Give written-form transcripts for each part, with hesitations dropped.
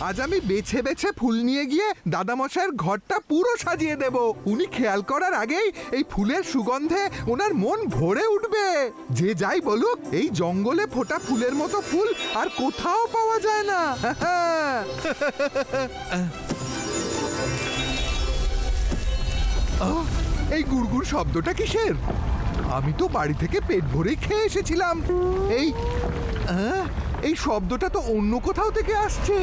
আজ আমি বেছে বেছে ফুল নিয়ে গিয়ে দাদামশাইয়ের ঘরটা পুরো সাজিয়ে দেব। উনি খেয়াল করার আগেই এই ফুলের সুগন্ধে ওনার মন ভরে উঠবে। যে যাই বলুক, এই জঙ্গলে ফোটা ফুলের মতো ফুল আর কোথাও পাওয়া যায় না। এই গুড়গুড় শব্দটা কিসের? আমি তো বাড়ি থেকে পেট ভরেই খেয়ে এসেছিলাম। এই শব্দটা তো অন্য কোথাও থেকে আসছে।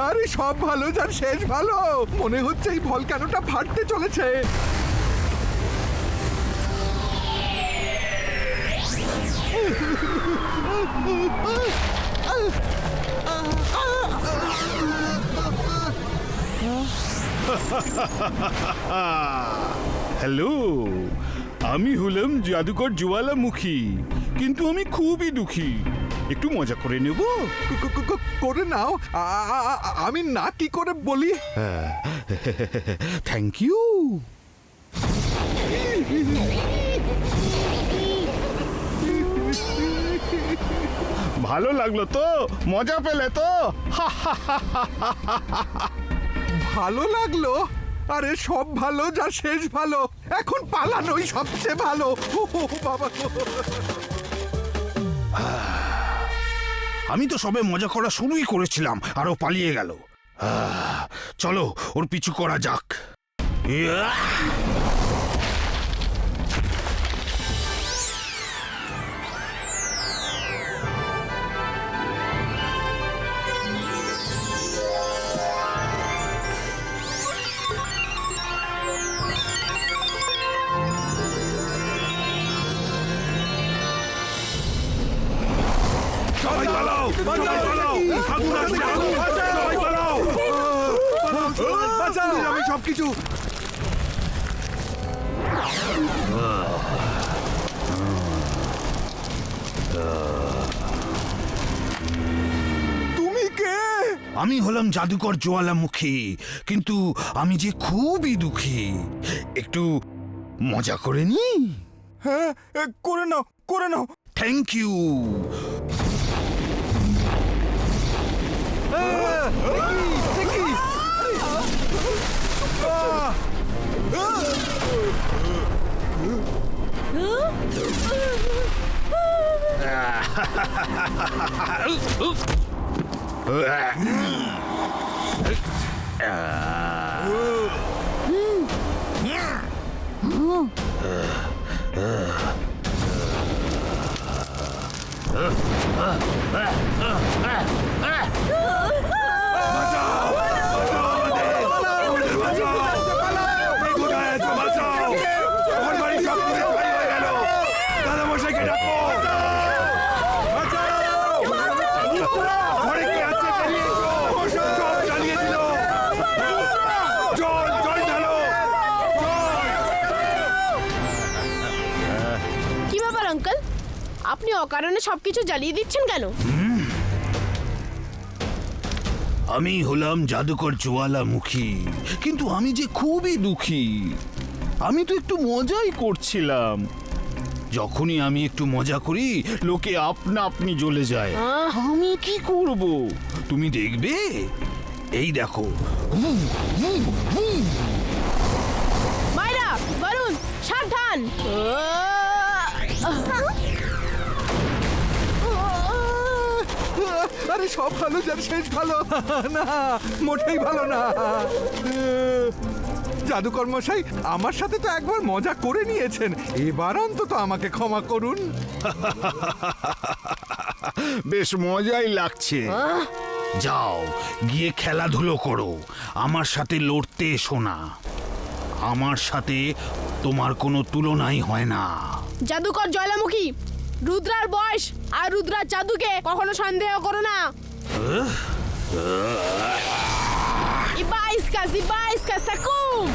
আরে সব ভালো যার শেষ ভালো। মনে হচ্ছে এই ভলক্যানোটা ফাটতে চলেছে। হ্যালো, আমি হলাম জাদুকর জ্বালামুখী, কিন্তু আমি খুবই দুঃখী। একটু মজা করে নেব? করে নাও। আমি না কি করে বলি? Thank you. ভালো লাগলো তো? মজা পেলে তো? ভালো লাগলো? আরে সব ভালো যা শেষ ভালো। এখন পালানোই সবচেয়ে ভালো। বাবা, আমি তো সবে মজা করা শুরুই করেছিলাম, আরো পালিয়ে গেল। চলো ওর পিছু করা যাক। আমি সবকিছু তুমি কে? আমি হলাম জাদুকর জ্বালামুখী, কিন্তু আমি যে খুবই দুঃখী। একটু মজা করে নি? হ্যাঁ, করে নাও, করে নাও। Thank you. আপনি অকারণে সবকিছু জ্বালিয়ে দিচ্ছেন কেন? আমি হলাম জাদুকর জ্বালামুখী, কিন্তু আমি যে খুবই দুঃখী। আমি তো একটু মজাই করছিলাম। যখনই আমি একটু মজা করি, লোকে আপনা আপনি জ্বলে যায়। আমি কি করব তুমি দেখবে। এই দেখো। মায়েরা, বরুণ, সাবধান। আরে সব ভালো যার শেষ ভালো। না, মোটেই ভালো না। জাদুকর মশাই, আমার সাথে তো একবার মজা করে নিয়েছেন, এবার অন্তত আমাকে ক্ষমা করুন। বেশ মজাই লাগছে। যাও গিয়ে খেলাধুলো করো, আমার সাথে লড়তে এসো না। আমার সাথে তোমার কোনো তুলনাই হয় না। জাদুকর জ্বালামুখী, রুদ্রার বয়স আর রুদ্রার জাদুকে কখনো সন্দেহ করো না। ইবাইসকা সাকুম।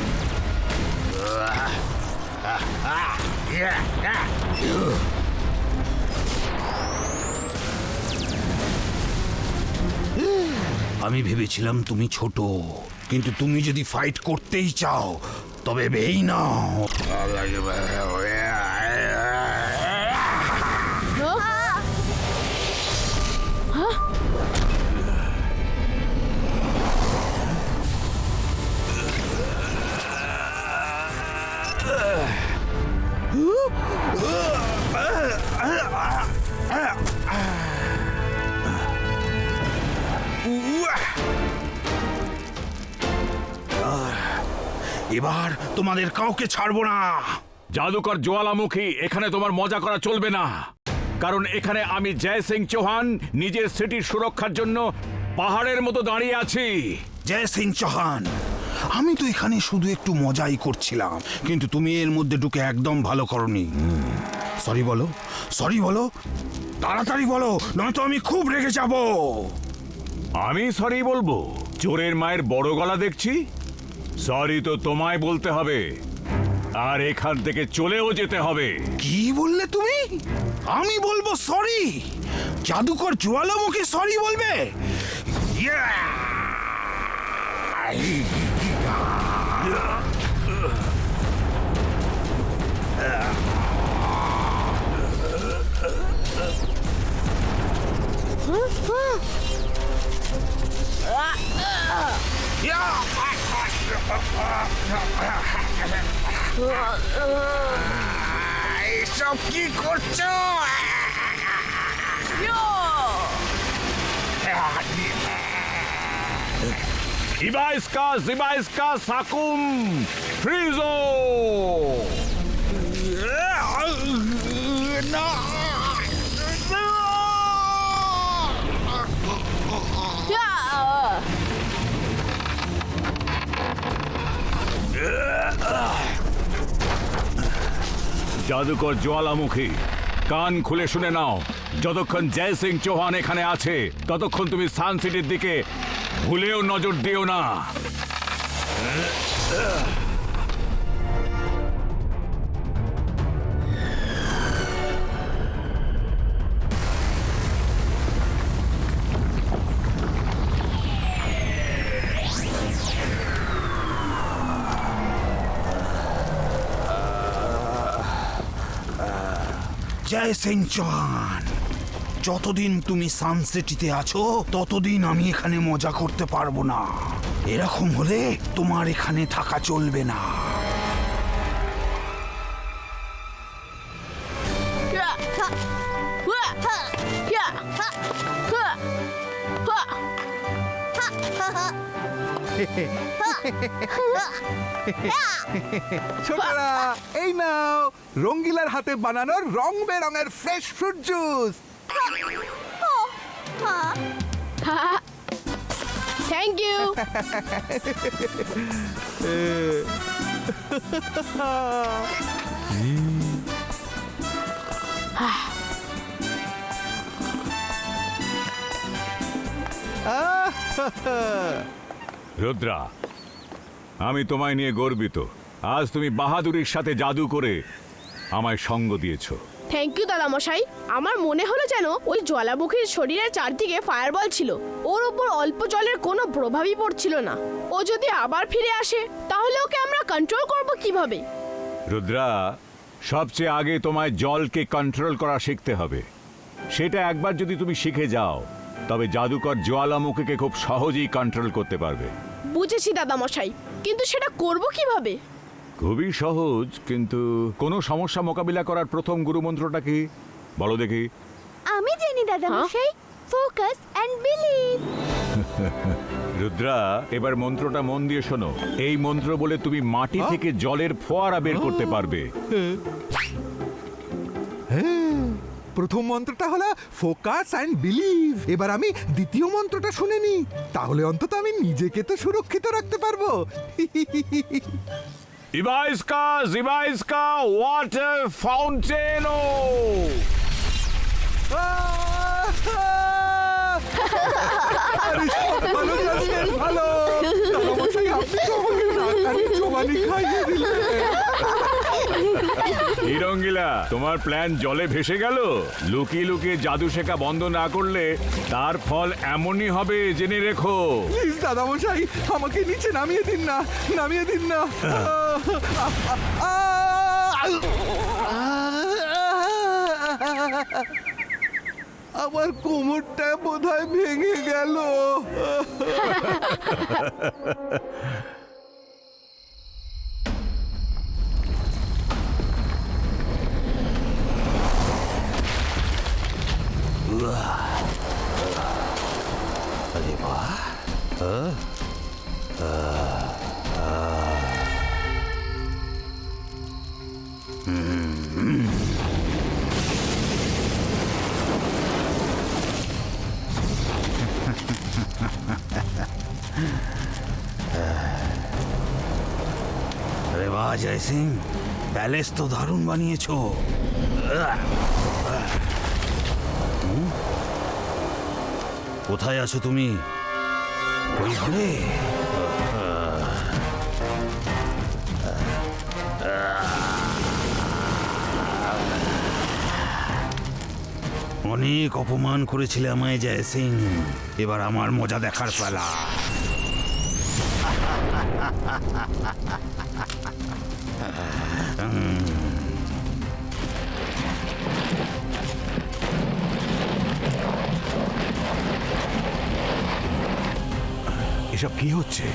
আমি ভেবেছিলাম তুমি ছোট, কিন্তু তুমি যদি ফাইট করতেই চাও তবে বেই নাও। এবার তোমাদের কাউকে ছাড়বো না। জাদুকর জ্বালামুখী, এখানে তোমার মজা করা চলবে না, কারণ এখানে আমি জয় সিং চৌহান নিজের সিটির সুরক্ষার জন্য পাহাড়ের মতো দাঁড়িয়ে আছি। জয় সিং চৌহান, আমি তো এখানে শুধু একটু মজাই করছিলাম, কিন্তু তুমি এর মধ্যে ঢুকে একদম ভালো করনি। সরি বলো, সরি বলো, তাড়াতাড়ি বলো, নয়তো আমি খুব রেগে যাব। আমি সরি বলবো? চোরের মায়ের বড় গলা দেখছি। সরি তো তোমায় বলতে হবে, আর এখান থেকে চলেও যেতে হবে। কি বললে তুমি? আমি বলবো সরি? জাদুকর জ্বালামুখী সরি বলবে? এসব কি করছো? জিবাইস্কা সাকুম ফ্রিজো। না, জাদুকর জ্বালামুখী, কান খুলে শুনে নাও, যতক্ষণ জয় সিং চৌহান এখানে আছে ততক্ষণ তুমি সান সিটির দিকে ভুলেও নজর দিও না। জয় সিং চৌহান, যতদিন তুমি সানসিটিতে আছো ততদিন আমি এখানে মজা করতে পারবো না। এরকম হলে তোমার এখানে থাকা চলবে না। ছোটরা, এই নাও রঙ্গিলার হাতে বানানো রং বেরঙের fresh fruit juice. Thank you. Rudra, আমি তোমায় নিয়ে গর্বিত। আজ তুমি বাহাদুরির সাথে জাদু করে আমায় সঙ্গ দিয়েছো। থ্যাংক ইউ দাদামশাই। আমার মনে হলো যেন ওই জ্বালামুখীর শরীরের চারদিকে ফায়ারবল ছিল, ওর উপর অল্প জলের কোনো প্রভাবই পড়ছিল না। ও যদি আবার ফিরে আসে তাহলে ওকে আমরা কন্ট্রোল করব কিভাবে? রুদ্রা, সবচেয়ে আগে তোমায় জলকে কন্ট্রোল করা শিখতে হবে। সেটা একবার যদি তুমি শিখে যাও তবে জাদুকর জ্বালামুখীকে খুব সহজেই কন্ট্রোল করতে পারবে। বুঝেছি দাদামশাই, কিন্তু সেটা করব কিভাবে? খুবই সহজ, কিন্তু কোনো সমস্যা মোকাবিলা করার প্রথম গুরুমন্ত্রটা কি বলো দেখি? আমি জানি দাদামশাই, ফোকাস এন্ড বিলিভ। রুদ্রা, এবার মন্ত্রটা মন দিয়ে শোনো। এই মন্ত্র বলে তুমি মাটি থেকে জলের ফোয়ারা বের করতে পারবে। প্রথম মন্ত্রটা হলো ফোকাস অ্যান্ড বিলিভ। এবার আমি দ্বিতীয় মন্ত্রটা শুনে নি, তাহলে অন্তত আমি নিজেকে তো সুরক্ষিত রাখতে পারবো। জিবাইস্কা ওয়াটার ফাউন্টেনো। আরে সব ভালো যাচ্ছে, ভালো। দাদামশাই, আপনি তো আমাকে নাকানি চোবানি খাইয়ে দিলেন। রঙ্গিলা, তোমার প্ল্যান জলে ভেসে গেল। লুকিয়ে লুকিয়ে জাদু শেখা বন্ধ না করলে তার ফল এমনই হবে, জেনে রেখো। প্লিজ দাদামশাই, আমাকে নিচে নামিয়ে দিন না, নামিয়ে দিন না। আমার কোমরটা বোধহয় ভেঙে গেল। আরে বাহ জয় সিং, প্যালেস তো দারুণ বানিয়েছো। কোথায় আছো তুমি? ওই ঘরে? অনেক অপমান করেছিলে আমায় জয় সিং, এবার আমার মজা দেখার পালা। এসব কি হচ্ছে?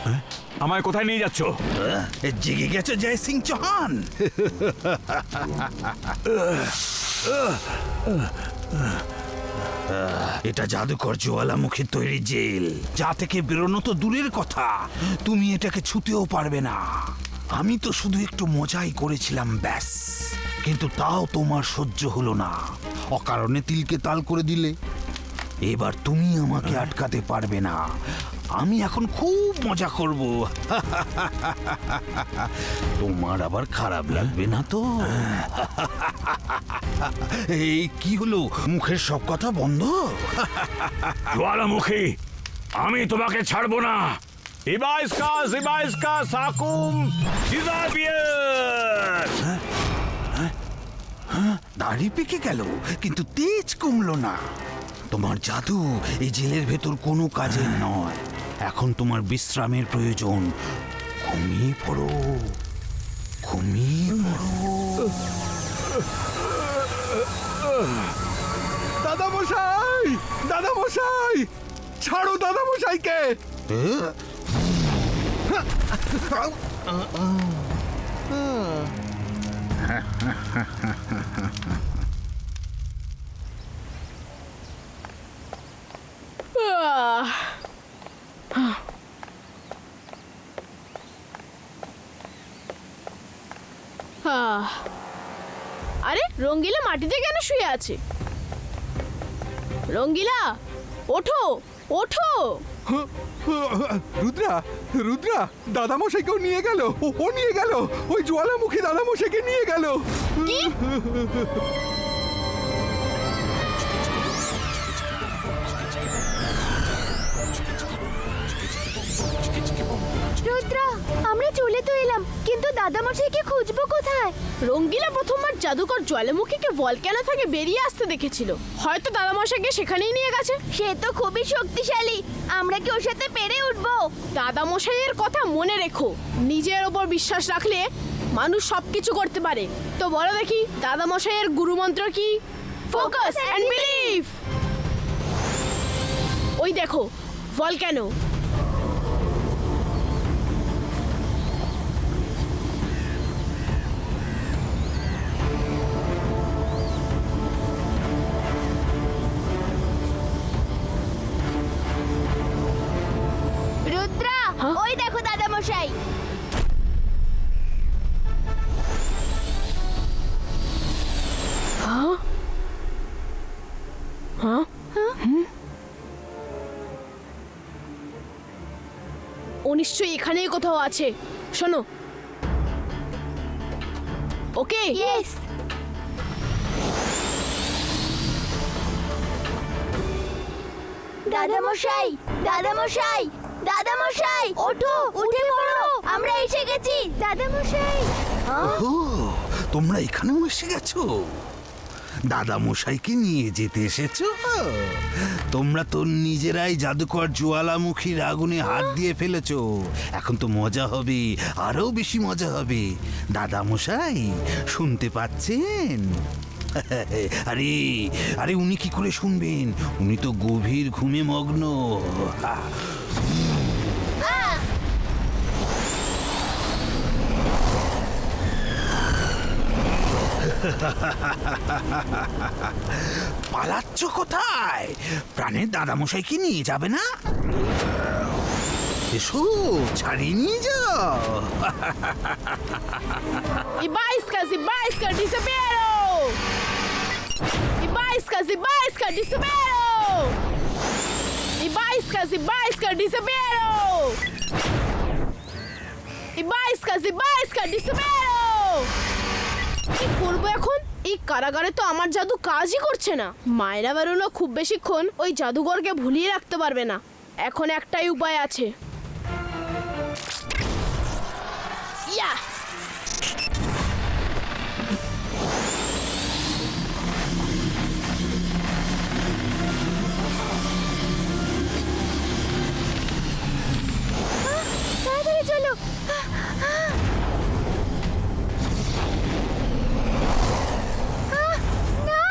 হ্যাঁ? আমায় কোথায় নিয়ে যাচ্ছ? জেগে গেছো জয় সিং চৌহান? এটা জাদুকর জ্বালামুখীর তৈরি জেল, যা থেকে বেরোনো তো দূরের কথা, তুমি এটাকে ছুতেও পারবে না। আমি তো শুধু একটু মজাই করেছিলাম ব্যাস, কিন্তু তাও তোমার সহ্য হলো না, অকারণে তিলকে তাল করে দিলে। এবার তুমি আমাকে আটকাতে পারবে না, আমি এখন খুব মজা করব। তোমার আবার খারাপ লাগবে না তো? এই কি হলো, মুখের সব কথা বন্ধ? জ্বালামুখী, আমি তোমাকে ছাড়বো না। ইবাইস্কা সাকুম ডিজাপিয়ার। দাড়ি পেকে গেল কিন্তু তেজ কমলো না। তোমার জাদু এই জেলের ভেতর কোনো কাজের নয়, এখন তোমার বিশ্রামের প্রয়োজন। ঘুমিয়ে পড়ো, ঘুমিয়ে পড়ো। দাদামশাই, দাদামশাই, ছাড়ো দাদামশাইকে। আরে রঙ্গিলা মাটিতে কেন শুয়ে আছে? রঙ্গিলা, ওঠো ওঠো। রুদ্রা, রুদ্রা, দাদামশাইকেও নিয়ে গেল। ও নিয়ে গেল, ওই জ্বালামুখী দাদামশাইকে নিয়ে গেল। কি? রুদ্রা, আমরা চলে তো এলাম, কিন্তু দাদামশাইকে খুঁজবো কোথায়? রঙ্গিলা প্রথমবার জাদুকর জ্বালামুখীকে ভলক্যানো থেকে বেরিয়ে আসতে দেখেছিল, হয়তো দাদামশাইকে সেখানেই নিয়ে গেছে। সে তো খুবই শক্তিশালী, আমরা কি ওর সাথে পেরে উঠবো? দাদামশাইয়ের কথা মনে রেখো, নিজের ওপর বিশ্বাস রাখলে মানুষ সবকিছু করতে পারে। তো বলো দেখি, দাদামশাইয়ের গুরুমন্ত্র কি? Focus and believe. ওই দেখো ভলক্যানো। রুদ্রা, ওই দেখো দাদামশাই। ও নিশ্চয়ই এখানেই কোথাও আছে। শোনো, ওকে? ইয়েস। দাদামশাই, দাদামশাই, দাদামশাই, ওঠো, উঠে পড়ো, আমরা এসে গেছি। দাদামশাই। ও, তোমরা এখানেও এসে গেছো? দাদা মশাইকে নিয়ে যেতে এসেছো? তোমরা তো নিজেরাই জাদুকর জ্বালামুখীর আগুনে হাত দিয়ে ফেলেছো, এখন তো মজা হবে, আরো বেশি মজা হবে। দাদা মশাই শুনতে পাচ্ছেন? আরে আরে উনি কি করে শুনবেন, উনি তো গভীর ঘুমে মগ্ন। পালাচ্ছ কোথায়? প্রাণের দাদামশাইকে নিয়ে যাবে না? এসো, ছাড়িয়ে নিয়ে যাও। Ibaiska, disapero! Ibaiska, disapero! Ibaiska, si baisca, disappearo! I baisca, disappearo! কি করবো এখন? এই কারাগারে তো আমার জাদু কাজই করছে না। মায়েরা বেরোনো খুব বেশিক্ষণ ওই জাদুঘরকে ভুলিয়ে রাখতে পারবে না। এখন একটাই উপায় আছে। ইয়া! তাড়াতাড়ি চলো। না!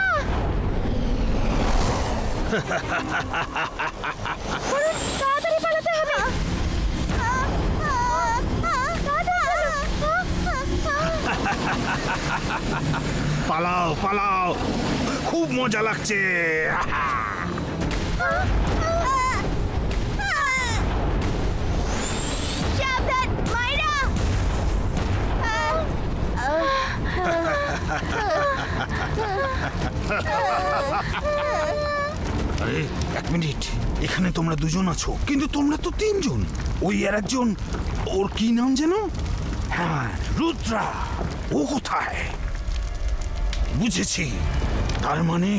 বরুণ, তাড়াতাড়ি পালাতে হবে। পালাও পালাও, খুব মজা লাগছে। সাবধান, মাইরা! আরে এক মিনিট, এখানে তোমরা দুজন আছো, কিন্তু তোমরা তো তিনজন। ওই আর একজন, ওর কি নাম যেন? হ্যাঁ, রুদ্রা। ও কোথায়? বুঝেছি, তার মানে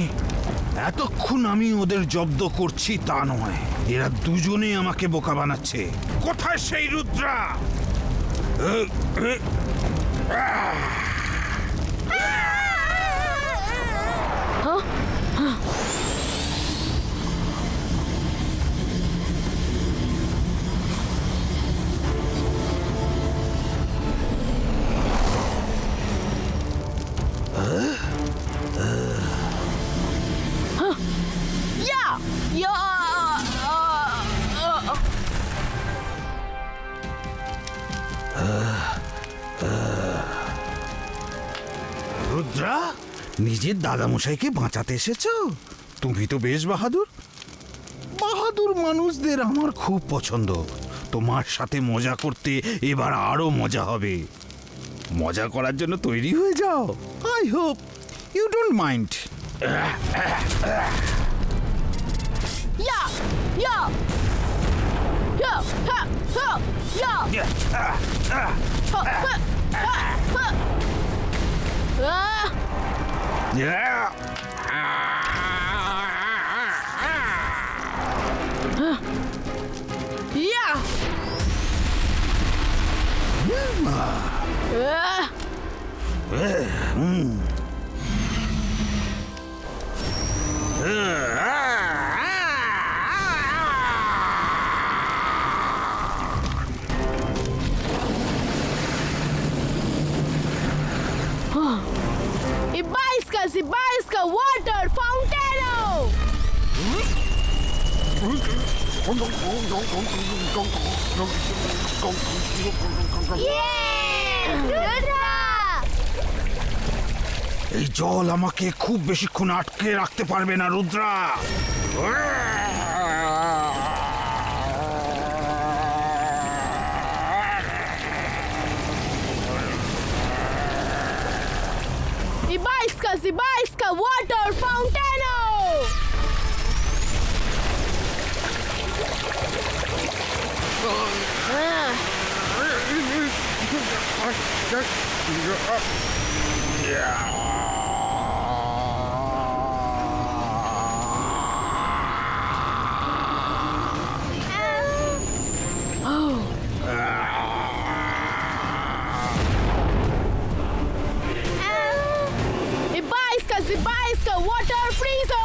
এতক্ষণ আমি ওদের জব্দ করছি তা নয়, এরা দুজনে আমাকে বোকা বানাচ্ছে। কোথায় সেই রুদ্রা? ইয়া! ইয়া! রুদ্রা, নিজের দাদামশাইকে বাঁচাতে এসেছো? তুমি তো বেশ বাহাদুর। বাহাদুর মানুষদের আমার খুব পছন্দ। তোমার সাথে মজা করতে এবার আরো মজা হবে। মজা করার জন্য তৈরি হয়ে যাও। I hope you don't mind. ইয়া! ইয়া! ইয়া! হা! হা! ইয়া! হা! হা! হা! হা! আহ! ইয়া! আহ! Si baisca, water fountaino! এই জল আমাকে খুব বেশিক্ষণ আটকে রাখতে পারবে না, Rudra. Si baisca, water fountaino! Si baisca, water freezo!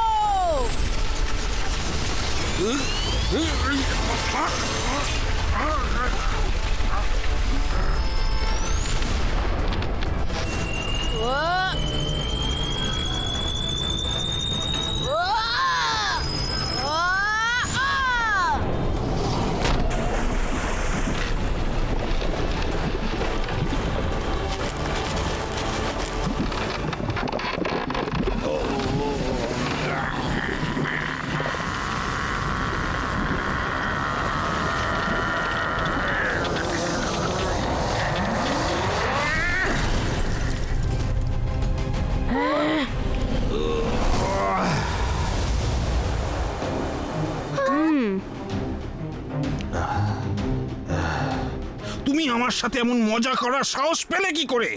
আমার সাথে এমন মজা করার সাহস পেলে কি করে?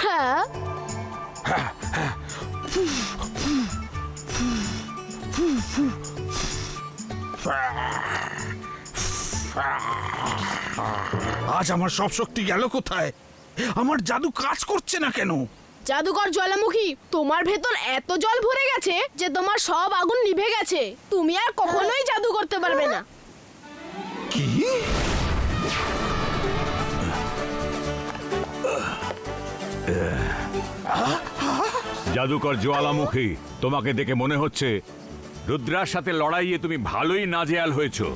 হ্যাঁ, আজ আমার সব শক্তি গেল কোথায়? আমার জাদু কাজ করছে না কেন? জাদুকর জ্বালামুখী, তোমার ভেতর এত জল ভরে গেছে যে তোমার সব আগুন নিভে গেছে। তুমি আর কখনোই জাদু করতে পারবে না। কি? জাদুকর জ্বালামুখী, তোমাকে দেখে মনে হচ্ছে রুদ্রার সাথে লড়াইয়ে তুমি ভালোই নাজেহাল হয়েছো।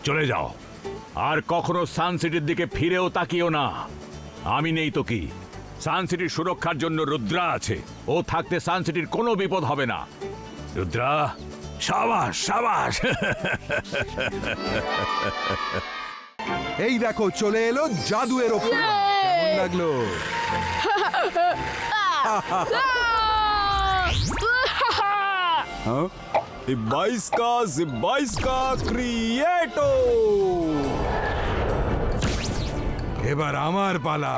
চলে যাও, আর কখনো সানসিটির দিকে ফিরেও তাকিও না। আমি নেই তো কি, সানসিটির সুরক্ষার জন্য রুদ্রা আছে। ও থাকতে সানসিটির কোনো বিপদ হবে না। রুদ্রা, সাবাস সাবাস। এই দেখো চলে এলো জাদুয়ের ওপর। কেমন লাগলো? Zibaiska Creato! এবার আমার পালা।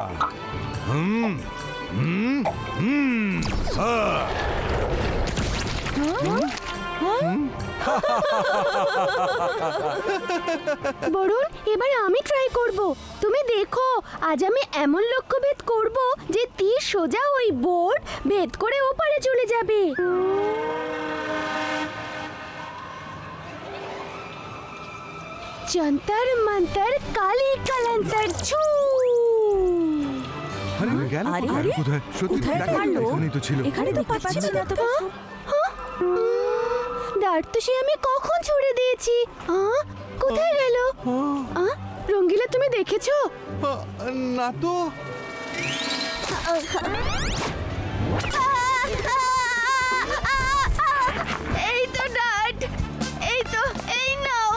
বরুণ, এবার আমি ট্রাই করব। তুমি দেখো, আজ আমি এমন লক্ষ্যভেদ করব যে তীর সোজা ওই বোর্ড ভেদ করে ওপারে চলে যাবে। যন্তর মন্তর কালি কালান্তর ছু। আরে গেল কোথায়? সত্যি দেখা এখানেই তো ছিল। এখানে তো পাচ্ছি না তো। দাঁড় তো সে আমি কখন ছুড়ে দিয়েছি। কোথায় গেল? রঙ্গিলা, তুমি দেখেছো? না তো। এই তো ডাট, এই তো, এই নাও।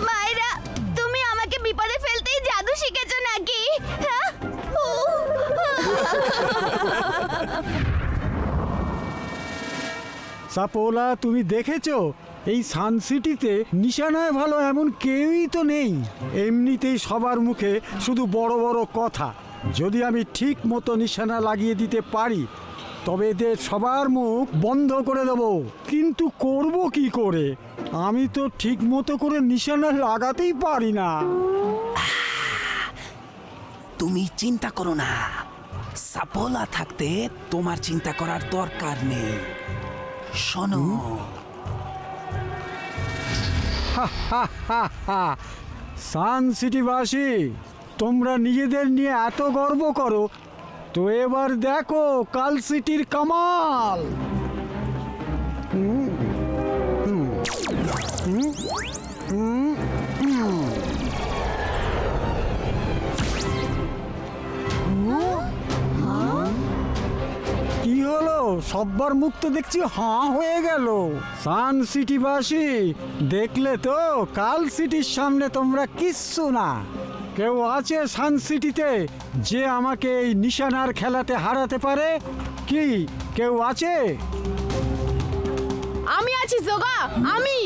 মায়েরা, তুমি আমাকে বিপদে ফেলতেই জাদু শিখেছো নাকি? সাপোলা, তুমি দেখেছো এই সানসিটিতে নিশানায় ভালো এমন কেউই তো নেই। এমনিতেই সবার মুখে শুধু বড় বড় কথা। যদি আমি ঠিক মতো নিশানা লাগিয়ে দিতে পারি তবে এদের সবার মুখ বন্ধ করে দেব। কিন্তু করব কি করে? আমি তো ঠিক মতো করে নিশানা লাগাতেই পারি না। তুমি চিন্তা করো না, সাপোলা থাকতে তোমার চিন্তা করার দরকার নেই। শোনো, সান সিটিবাসী, তোমরা নিজেদের নিয়ে এত গর্ব করো, তো এবার দেখো কাল সিটির কামাল। কি হলো? সব্বার মুখ তো দেখছি হাঁ হয়ে গেল। সান সিটিবাসী, দেখলে তো কাল সিটির সামনে তোমরা কিচ্ছু না। কেউ আছে সান সিটিতে যে আমাকে এই নিশানার খেলাতে হারাতে পারে? কি কেউ আছে? আমি আছি যোগা, আমি।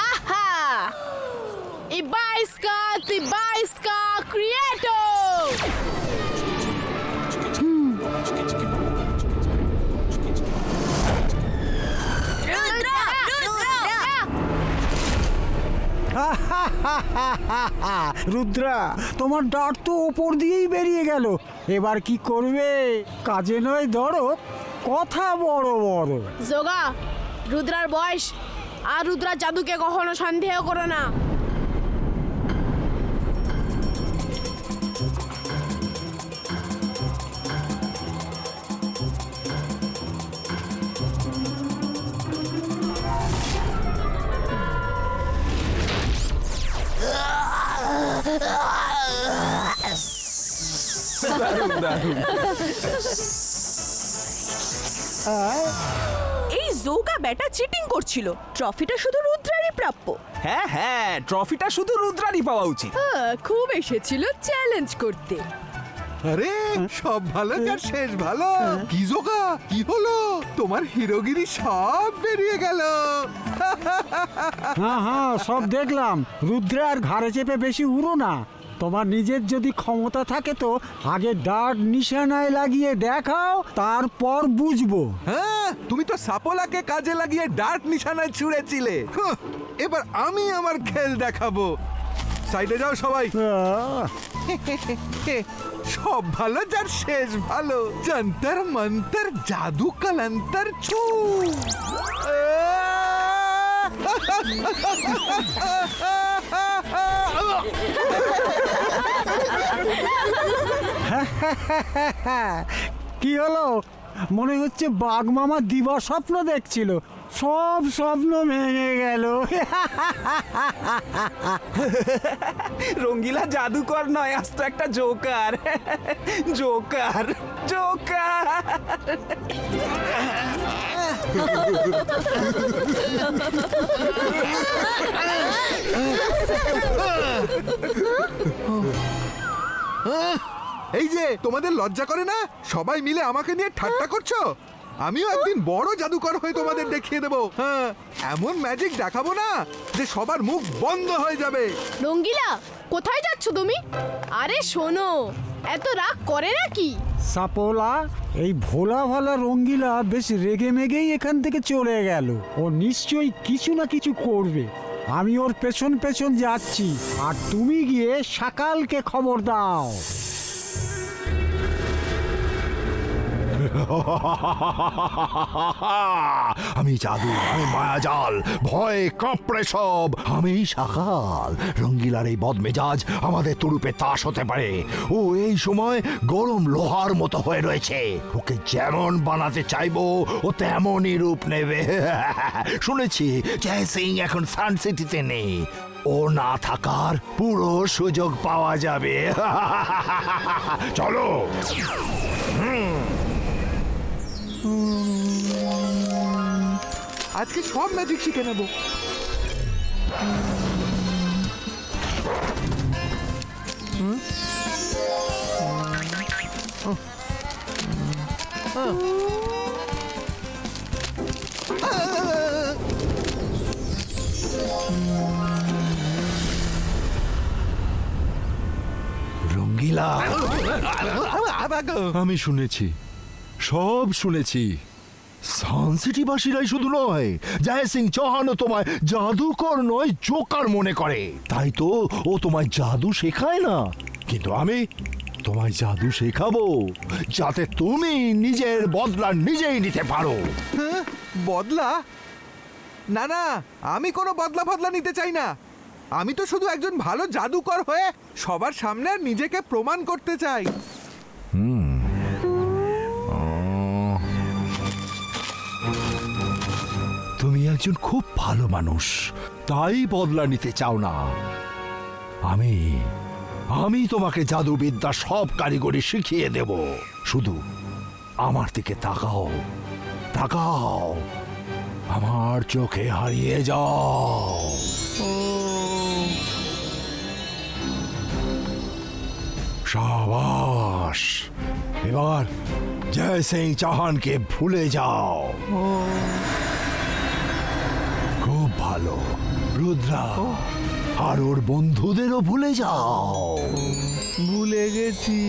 আহা! Ibaiska Creato! রুদ্রা, তোমার ডাক তো ওপর দিয়েই বেরিয়ে গেল। এবার কি করবে? কাজে নয় ধরো, কথা বড় বড়। যোগা, রুদ্রার বয়স আর রুদ্রার জাদুকে কখনো সন্দেহ করো না। এই জৌগা ব্যাটা চিটিং করছিল। ট্রফিটা শুধু রুদ্রারই প্রাপ্য। হ্যাঁ হ্যাঁ, ট্রফিটা শুধু রুদ্রারই পাওয়া উচিত। খুব এসেছিল চ্যালেঞ্জ করতে। আরে সব ভালো যার শেষ ভালো। কি জোগা, কি হলো? তোমার হিরোগিরি সব বেরিয়ে গেল। হ্যাঁ হ্যাঁ, সব দেখলাম। রুদ্রার ঘাড়ে চেপে বেশি উড়ো না। তোমার নিজের যদি ক্ষমতা থাকে তো আগে ডার্ট নিশানায় লাগিয়ে দেখাও, তারপর বুঝবো। হ্যাঁ, তুমি তো সাপোলাকে কাজে লাগিয়ে ডার্ক নিশানায় ছুঁড়েছিলে। এবার আমি আমার খেল দেখাবো। সাইডে যাও সবাই। সব ভালো যার শেষ ভালো। যন্তর মন্তর জাদু কলন্তর ছু। কি হলো? মনে হচ্ছে বাঘ মামা দিবা স্বপ্ন দেখছিল। সব স্বপ্ন ভেঙে গেল। রঙ্গিলা জাদুকর নয়, আজ তো একটা জোকার। Joker Joker. এই যে তোমাদের লজ্জা করে না? সবাই মিলে আমাকে নিয়ে ঠাট্টা করছো। আমিও একদিন বড় জাদুকর হয়ে তোমাদের দেখিয়ে দেবো। হ্যাঁ, এমন ম্যাজিক দেখাবো না যে সবার মুখ বন্ধ হয়ে যাবে। রঙ্গিলা, কোথায় যাচ্ছ তুমি? আরে শোনো, এত রাগ করে নাকি? সাপোলা, এই ভোলা ভালা রঙ্গিলা বেশ রেগে মেগেই এখান থেকে চলে গেল। ও নিশ্চয়ই কিছু না কিছু করবে। আমি ওর পেছন পেছন যাচ্ছি, আর তুমি গিয়ে সকালকে খবর দাও। আমি জাদু, আমি মায়াজাল, ভয়ে কাঁপড়ে সব। আমি সকাল। রঙ্গিলার এই বদমেজাজ আমাদের তুরুপে তাস হতে পারে। ও এই সময় গরম লোহার মতো হয়ে রয়েছে। ওকে যেমন বানাতে চাইবো ও তেমনই রূপ নেবে। শুনেছি জয় সিং এখন সান সিটিতে নেই। ও না থাকার পুরো সুযোগ পাওয়া যাবে। চলো। আজকে সব ম্যাজিক শিখে নেব। রঙ্গিলা, আমি শুনেছি, সব শুনেছি। সানসিটিবাসীরাই শুধু নয়, জয় সিং চৌহানও তোমায় জাদুকর নয় জোকার মনে করে। তাই তো ও তোমায় জাদু শেখায় না। কিন্তু আমি তোমায় জাদু শেখাবো যাতে তুমি নিজের বদলা নিজেই নিতে পারো। হ্যাঁ, বদলা? না না, আমি কোনো বদলা ফদলা নিতে চাই না। আমি তো শুধু একজন ভালো জাদুকর হয়ে সবার সামনে নিজেকে প্রমাণ করতে চাই। তুমি একজন খুব ভালো মানুষ, তাই বদলা নিতে চাও না। আমি তোমাকে জাদুবিদ্যা সব কারিগরি শিখিয়ে দেব। শুধু আমার দিকে তাকাও, তাকাও, আমার চোখে হারিয়ে যাও। শাবাশ, এবার জয় সিং চৌহানকে ভুলে যাও। খুব ভালো। রুদ্রা আর ওর বন্ধুদেরও ভুলে যাও। ভুলে গেছি।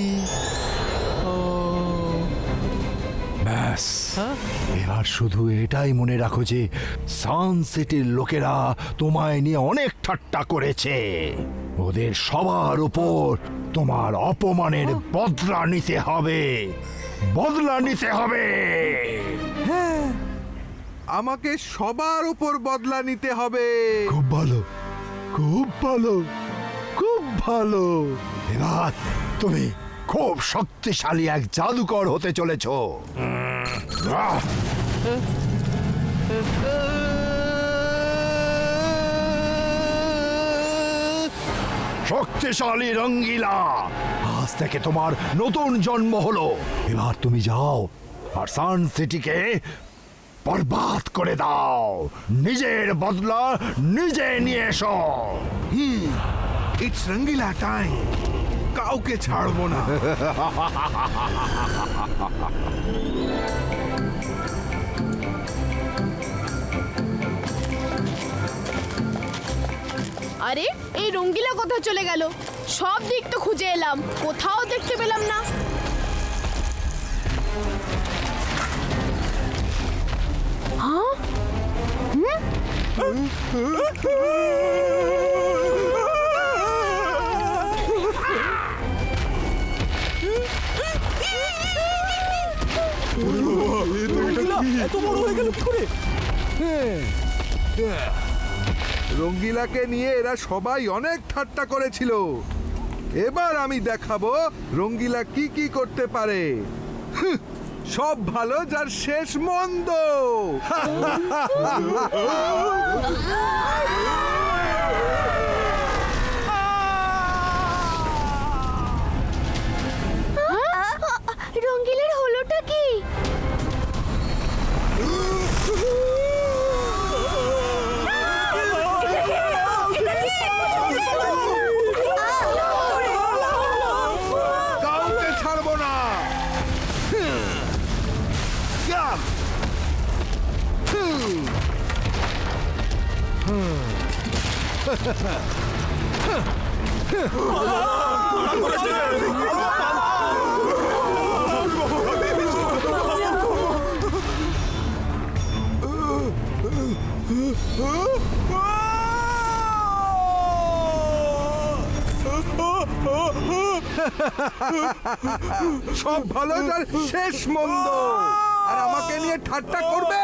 ব্যাস, এবার শুধু এটাই মনে রাখো যে সান সিটির লোকেরা তোমায় নিয়ে অনেক ঠাট্টা করেছে। ওদের সবার উপর তোমার অপমানের বদলা নিতে হবে। বদলা নিতে হবে। হ্যাঁ, আমাকে সবার উপর বদলা নিতে হবে। খুব ভালো, খুব ভালো, খুব ভালো। এবার তুমি খুব শক্তিশালী এক জাদুকর হতে চলেছ। শক্তিশালী রঙ্গিলা, আজ থেকে তোমার নতুন জন্ম হলো। এবার তুমি যাও আর সান সিটিকে বরবাদ করে দাও। নিজের বদলা নিজে নিয়ে এসো। ইটস রঙ্গিলা টাইম, কাউকে ছাড়বো না। আরে এই রঙ্গিলা কোথায় চলে গেল? সব দিক তো খুঁজে এলাম, কোথাও দেখতে পেলাম না। হ্যাঁ? এত বড় হয়ে গেল কি করে? রঙ্গিলাকে নিয়ে এরা সবাই অনেক ঠাট্টা করেছিল। এবার আমি দেখাবো রঙ্গিলা কি কি করতে পারে। হুঁ, সব ভালো যার শেষ মন্দ। রঙ্গিলার হলোটা কি? কাউকে ছাড়বো না। সব ভালো যার শেষ মন্দ। আর আমাকে নিয়ে ঠাট্টা করবে?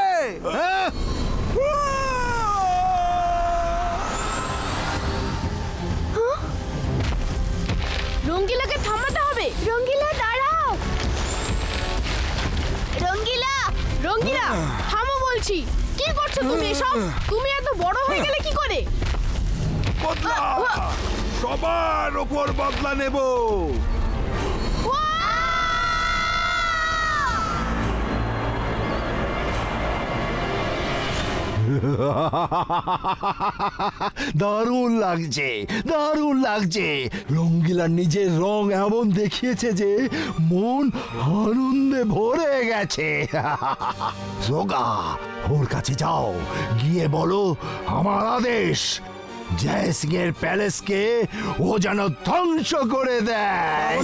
হ্যাঁ? রঙ্গিলাকে থামাতে হবে। রঙ্গিলা দাঁড়াও। রঙ্গিলা, রঙ্গিলা থামো বলছি। কি করছো তুমি এসব? তুমি এত বড় হয়ে গেলে কি করে? বদলা, সবার ওপর বদলা নেব। দারুণ লাগছে, দারুণ লাগছে। রঙ্গিলা নিজের রং এমন দেখিয়েছে যে মন আনন্দে ভরে গেছে। সোগা, ওর কাছে যাও, গিয়ে বলো আমার আদেশ, জয় সিং এর প্যালেসকে ও যেন ধ্বংস করে দেয়।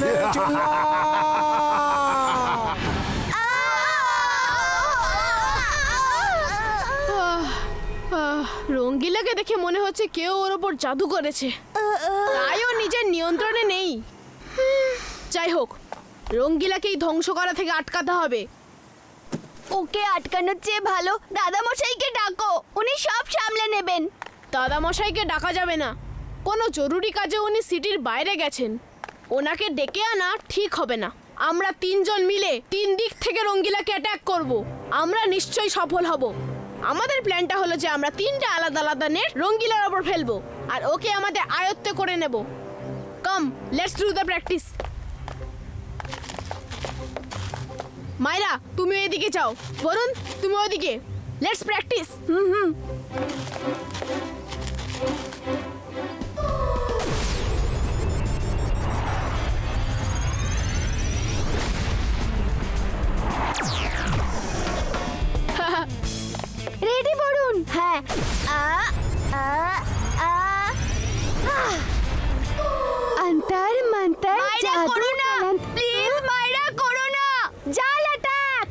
রঙ্গিলাকে দেখে মনে হচ্ছে কেউ ওর ওপর জাদু করেছে, তাই ও নিজের নিয়ন্ত্রণে নেই। যাই হোক, রঙ্গিলাকেই ধ্বংস করা থেকে আটকাতে হবে। ওকে আটকানোর চেয়ে ভালো দাদামশাইকে ডাকো, উনি সব সামলে নেবেন। দাদামশাইকে ডাকা যাবে না, কোনো জরুরি কাজে উনি সিটির বাইরে গেছেন। ওনাকে ডেকে আনা ঠিক হবে না। আমরা তিনজন মিলে তিন দিক থেকে রঙ্গিলাকে অ্যাটাক করব। আমরা নিশ্চয়ই সফল হব। আমাদের প্ল্যানটা হলো যে আমরা তিনটা আলাদা আলাদা নেট রঙ্গিলার ওপর ফেলবো আর ওকে আমাদের আয়ত্তে করে নেব। কাম, লেটস ডু দ্য প্র্যাকটিস। মাইরা, তুমি এদিকে যাও। বরুণ, তুমি ওদিকে। Let's practice. রেডি বরুণ? হ্যাঁ। অন্তর মন্তর জাদু করো না, প্লিজ মাইরা করো না। জাল অ্যাটাক।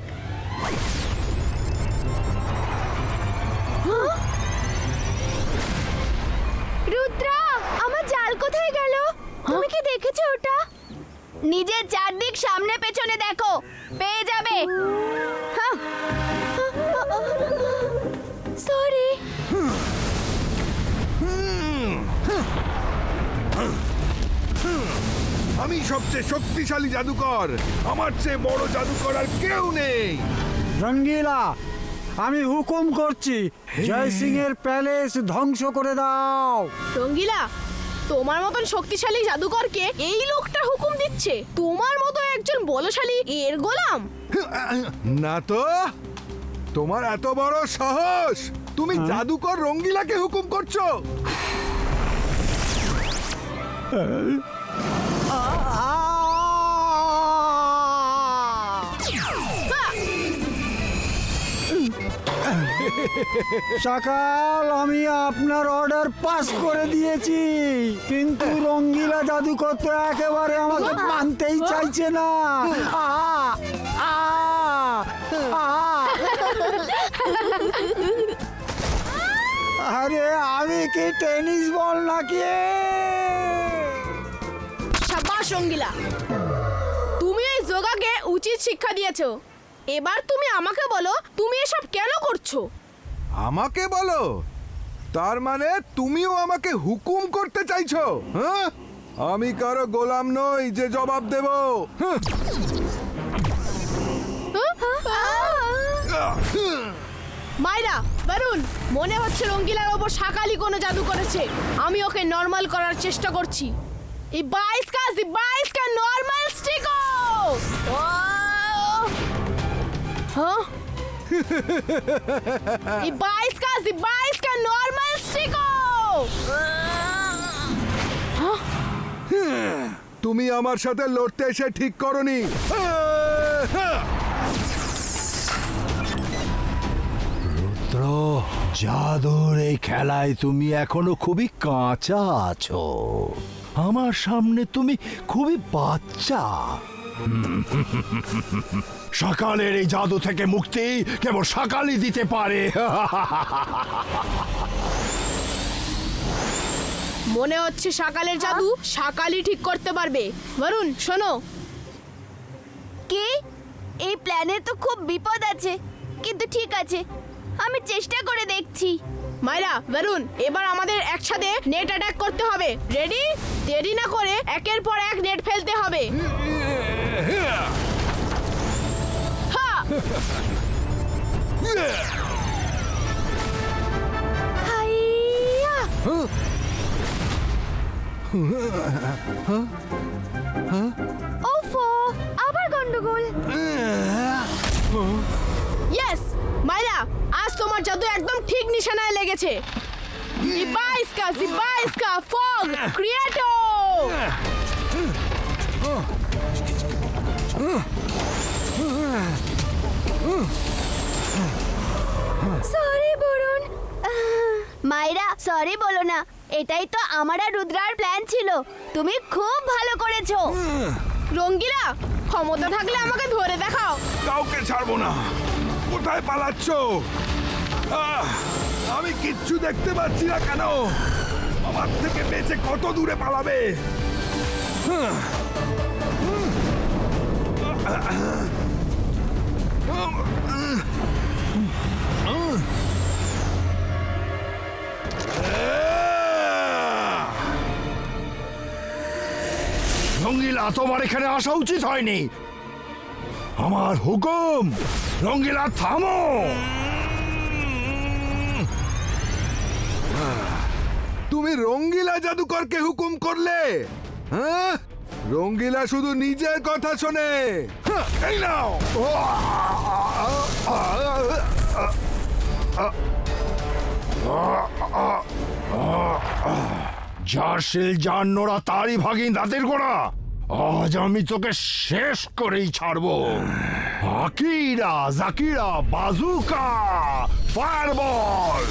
রুদ্রা, আমার জাল কোথায় গেল? তুমি কি দেখেছো ওটা? নিজের চারদিক সামনে পেছনে দেখো, পেয়ে যাবে। সরি। আমি সবচেয়ে শক্তিশালী জাদুকর। আমার চেয়ে বড় জাদুকর আর কেউ নেই। রঙ্গিলা, আমি হুকুম করছি, জয় সিং এর প্যালেস ধ্বংস করে দাও। রঙ্গিলা, তোমার মতন শক্তিশালী জাদুকরকে এই লোকটা হুকুম দিচ্ছে? তোমার মতো একজন বলশালী এর গোলাম? না তো, তোমার এত বড় সাহস, তুমি জাদুকর রঙ্গিলাকে হুকুম করছো? সকাল আমি আপনার অর্ডার পাস করে দিয়েছি, কিন্তু রঙ্গিলা জাদুকর তো একেবারে আমাকে মানতেই চাইছে না। আরে আমি কি টেনিস বল নাকি? সাবাস রঙ্গিলা, তুমি এই যোগাকে উচিত শিক্ষা দিয়েছো। এবার তুমি আমাকে বলো, তুমি এসব কেন করছো? আমাকে বলো? তার মানে তুমিও আমাকে হুকুম করতে চাইছো? হ্যাঁ, আমি কারো গোলাম নই যে জবাব দেব। মাইরা, বরুণ, মনে হচ্ছে রঙ্গিলার ওপর শাকালি কোনো জাদু করেছে। আমি ওকে নর্মাল করার চেষ্টা করছি। এই 22 का নর্মাল স্টিকো। হ্যাঁ, এই 22 का নর্মাল স্টিকো। তুমি আমার সাথে লড়তে এসে ঠিক করনি। রুদ্র, জাদুর এই খেলায় তুমি এখনো খুবই কাঁচা আছো। আমার সামনে তুমি খুবই বাচ্চা। সকালের এই জাদু থেকে মুক্তি কেবল সকালই দিতে পারে। মনে হচ্ছে সকালের জাদু সকালই ঠিক করতে পারবে। বরুণ, শোনো। কি? এই প্ল্যানে তো খুব বিপদ আছে, কিন্তু ঠিক আছে, আমি চেষ্টা করে দেখছি। মাইরা, বরুণ, এবার আমাদের একসাথে নেট অ্যাটাক করতে হবে। রেডি? দেরি না করে একের পর এক নেট ফেলতে হবে। হ্যাঁ। হাইয়া! ওফো, আবার গন্ডগোল। ইয়েস, মাইরা, আজ তোমার জাদু একদম ঠিক নিশানায় লেগেছে। জিবাইস্কা ফগ ক্রিয়েটো। সরি বরুণ। মাইরা, সরি বলো না, এটাই তো আমার আর রুদ্রার প্ল্যান ছিল। তুমি খুব ভালো করেছো। রঙ্গিলা, ক্ষমতা থাকলে আমাকে ধরে দেখাও। কাউকে ছাড়বো না। কোথায় পালাচ্ছ? আমি কিচ্ছু দেখতে পাচ্ছি না কেন? আমার থেকে বেঁচে কত দূরে পালাবে? রঙ্গিলা, তোমার এখানে আসা উচিত হয়নি। আমার হুকুম, রঙ্গিলা থামো। তুমি রঙ্গিলা জাদুকরকে হুকুম করলে? হ্যাঁ, রঙ্গিলা শুধু নিজের কথা শোনে। এই নাও। যার শিল যার নোড়া তারই ভাগিন দাঁতের গোড়া। আজ আমি তোকে শেষ করেই ছাড়বো। Akira জাকিরা বাজুকা fireball.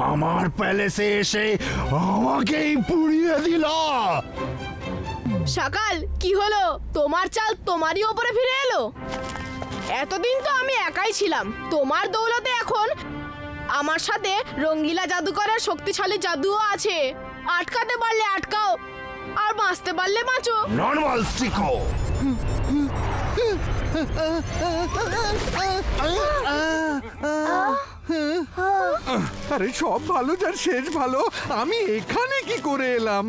আমার প্যালেসে এসে আমাকেই পুড়িয়ে দিলা। সকাল, কি হলো? তোমার চাল তোমারই ওপরে ফিরে এলো। এতদিন তো আমি একাই ছিলাম। তোমার দৌলতে এখন আমার সাথে রঙ্গিলা জাদুকরের শক্তিশালী জাদুও আছে। আটকাতে পারলে আটকাও, আর বাঁচতে পারলে বাঁচো। নর্মাল স্টিকো। আরে সব ভালো যার শেষ ভালো। আমি এখানে কি করে এলাম?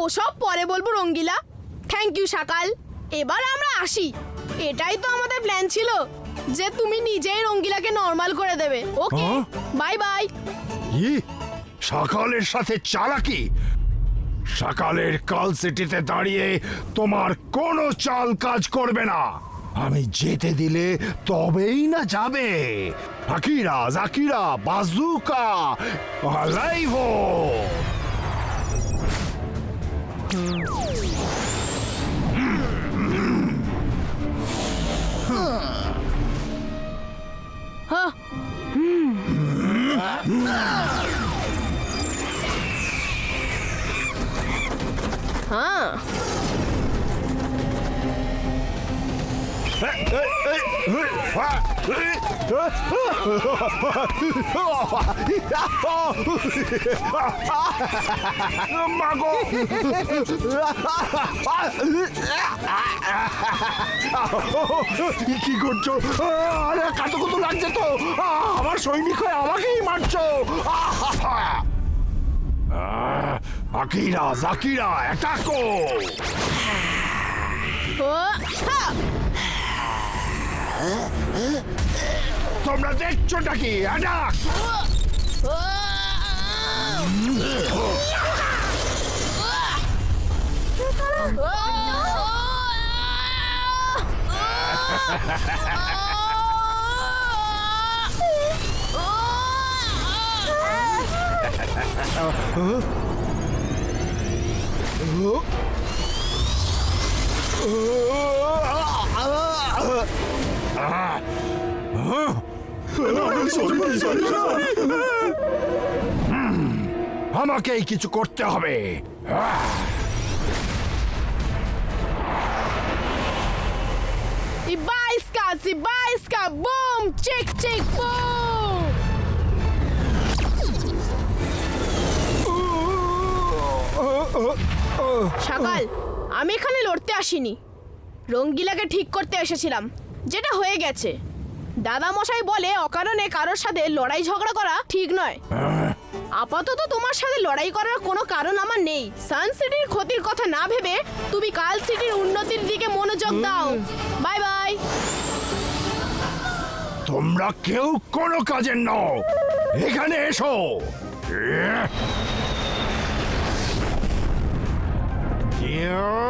ওসব পরে বলবো রঙ্গিলা। থ্যাংক ইউ সকাল। এবার আমরা আসি। এটাই তো আমাদের প্ল্যান ছিল, যে তুমি নিজেই রঙ্গিলাকে নর্মাল করে দেবে। ওকে, বাই বাই। সকালের সাথে চালাকি? সকালের কাল সিটিতে দাঁড়িয়ে তোমার কোনো চাল কাজ করবে না। আমি যেতে দিলে তবেই না যাবে। আকিরা জাকিরা বাজুকা আলাইভো। হ্যাঁ হ্যাঁ মাগো কি করছো? আরে কাতো কত লাগছে তো। আমার সৈনিক হয়ে আমাকেই মারছো। আকিরা জাকিরা অ্যাটাকো। তোমরা দেখছোটা কি? অ্যাটাক! আমাকেই কিছু করতে হবে। Ibaiska, boom, chick, chick, boom! সকাল, আমি এখানে লড়তে আসিনি, রঙ্গিলাকে ঠিক করতে এসেছিলাম, যেটা হয়ে গেছে। দাদা মশাই বলে অকারণে কারোর সাথে লড়াই ঝগড়া করা ঠিক নয়। আপাতত তোমার সাথে লড়াই করার কোনো কারণ আমার নেই। সান সিটির ক্ষতির কথা না ভেবে তুমি কাল সিটির উন্নতির দিকে মনোযোগ দাও। Bye bye. তোমরা কেউ কোনো কাজের নও, এখানে এসো। Yeah.